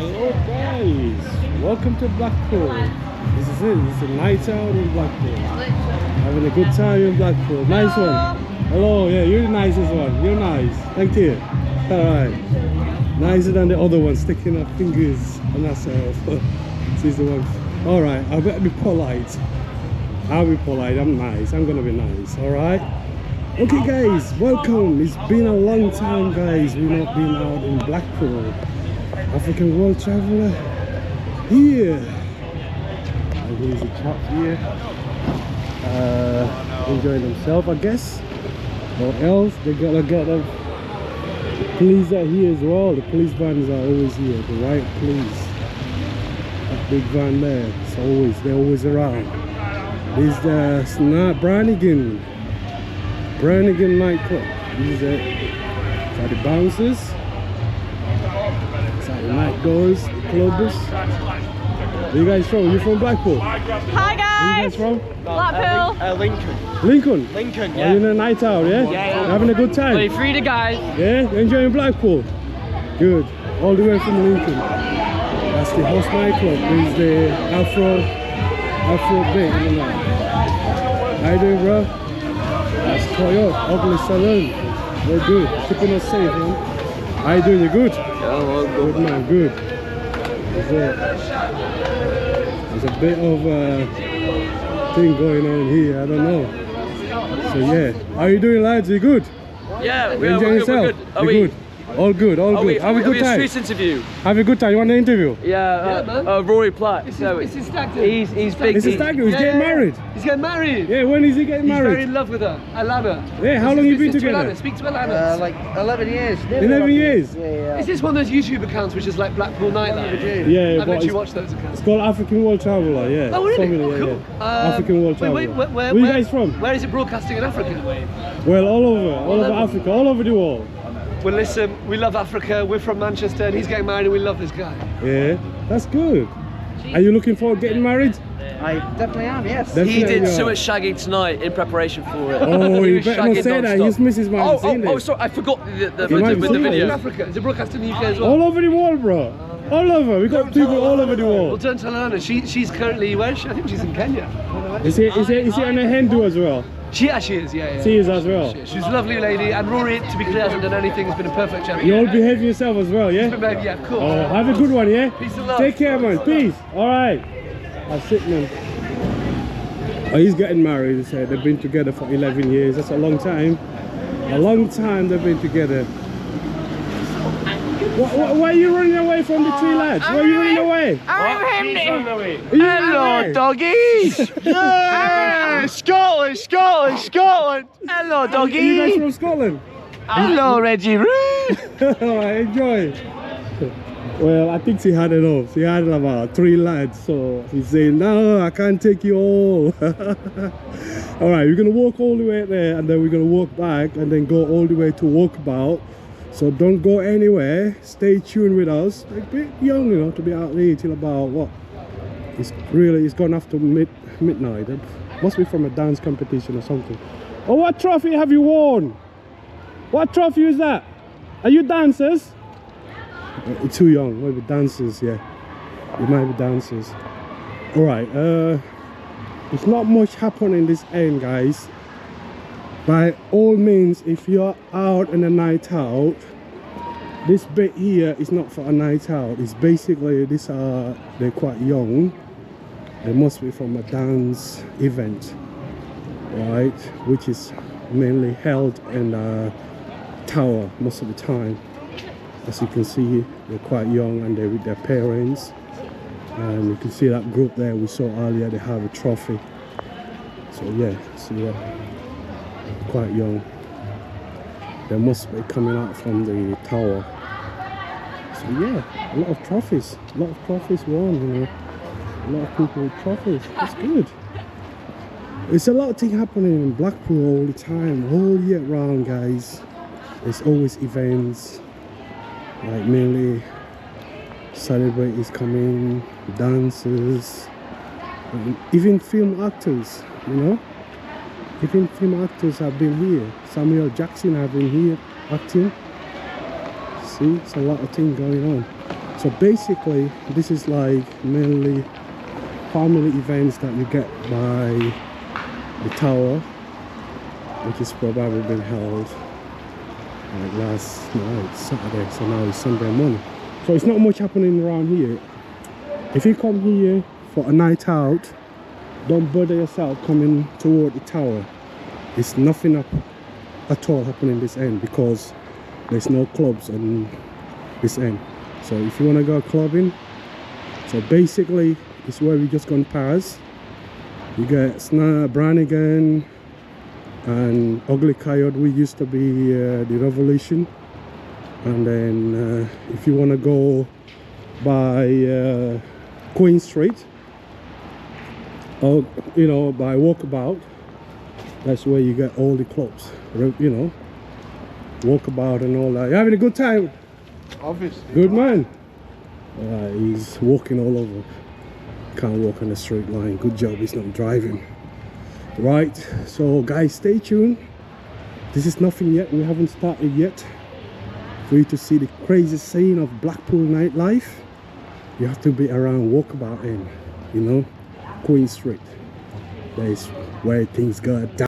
Hello guys, welcome to Blackpool. This is it, it's a night out in Blackpool. Having a good time in Blackpool. Nice one. Hello, yeah, you're the nicest one. You're nice. Thank you. Alright. Nicer than the other one, sticking our fingers on ourselves. She's the one. Alright, I better be polite. I'll be polite, I'm nice. I'm gonna be nice, alright? Okay guys, welcome. It's been a long time guys. We've not been out in Blackpool. African world traveler here. And here's a chap here. Enjoying themselves, I guess. Or else they gotta get them. The police are here as well. The police vans are always here. The white police. That big van there. They're always around. This is the Brannigan nightclub. These are the bouncers. These are the night goers, the clubbers. Where you guys from? You from Blackpool? Hi guys! Where you guys from? Blackpool. Lincoln? Lincoln, yeah. Are you in a night out, yeah? Yeah. Having a good time? Hey, free the guys. Yeah? You're enjoying Blackpool? Good. All the way from Lincoln. That's the host nightclub. There's the Afro bit in the night. How you doing, bro? That's Toyo, Ugly Saloon. We're good. Keeping us safe, man. How you doing? You good? Yeah, well, Good, man. Good. There's a bit of thing going on here. I don't know. So yeah. How you doing, lads? You good? Yeah, You enjoying yourself? we're good. You good? All good. All good. Have a good time. Street interview. Have a good time. You want an interview? Yeah, Rory Platt. It's his stag do. He's big. It's a stag do. He's getting married. He's getting married. Yeah. When is he getting He's very married? in love with her, Alana. Yeah. How long you been Speak to together? Alana. Speak to Alana. Like 11 years. 11 years. Is this one of those YouTube accounts which is like Blackpool Night? Yeah. I've but actually it's- watched those accounts. It's called African World Traveler, yeah. Oh, really? Family, Oh, yeah, cool. yeah. African World Traveler. Where are you guys from? Where is it broadcasting in Africa? Well, all over Africa, all over the world. Well, listen, we love Africa. We're from Manchester, and he's getting married, and we love this guy. Yeah, that's good. Are you looking forward to getting married? I definitely am, yes. He Definitely did you so are. much shagging tonight in preparation for it. Oh, He you was better not shagging say that. non-stop. His missus might have seen Oh, it. sorry, I forgot the might with see the it. In video. Africa, is it broadcast in the UK as well? All over the world, bro. All over. We got people all over the Well, world. don't tell Alana. She's currently where is she? I think she's in Kenya. Is he on a Hindu as well? She actually is, yeah. She is as well. She's a lovely lady, and Rory, to be clear, hasn't done anything. Has been a perfect champion. You all behave yourself as well, yeah? Yeah, cool. Oh, have a good one, yeah? Peace and love. Take care, man. Peace. All right. That's it, man. Oh, he's getting married. He said they've been together for 11 years. That's a long time. A long time they've been together. Why are you running away from the three lads? Why are you running away? Are you running away? Hello, doggies! Yeah! Scotland! Hello, Are you guys from Scotland? Hello, Reggie Roo! Alright, enjoy. Well, I think she had enough. She had about 3 lads, so she's saying, no, I can't take you all. Alright, we're gonna walk all the way there, and then we're gonna walk back, and then go all the way to Walkabout. So don't go anywhere. Stay tuned with us. We're a bit young, you know, to be out there till about what? It's gone after midnight. It must be from a dance competition or something. Oh, what trophy have you won? What trophy is that? Are you dancers? Too young, maybe dancers, yeah. You might be dancers. Alright, there's not much happening this end, guys. By all means, if you're out on a night out, this bit here is not for a night out. It's basically, they're quite young. They must be from a dance event, right? Which is mainly held in a tower most of the time. As you can see, they're quite young and they're with their parents. And you can see that group there we saw earlier, they have a trophy. So yeah, see that? Quite young. They must be coming out from the tower. So yeah, a lot of trophies won, you know. A lot of people with trophies. That's good. There's a lot of things happening in Blackpool all the time, all year round, guys. There's always events, like mainly celebrities coming, dancers, and even film actors, you know. Even film actors have been here. Samuel Jackson have been here acting. See, it's a lot of things going on. So basically, this is like mainly family events that you get by the tower, which is probably been held like last night, Saturday, so now it's Sunday morning. So it's not much happening around here. If you come here for a night out, don't bother yourself coming toward the tower. It's nothing up at all happening this end because there's no clubs on this end. So if you want to go clubbing, so basically it's where we just gone past. You get Brannigan and Ugly Coyote, we used to be the Revolution. And then if you want to go by Queen Street, or you know, by Walkabout, that's where you get all the clubs, you know, Walkabout and all that. You having a good time? Obviously. Good man. He's walking all over. Can't walk on the straight line. Good job he's not driving. Right, so guys, stay tuned. This is nothing yet. We haven't started yet. For you to see the crazy scene of Blackpool nightlife, you have to be around Walkabout end, you know, Queen Street. That is where things go down.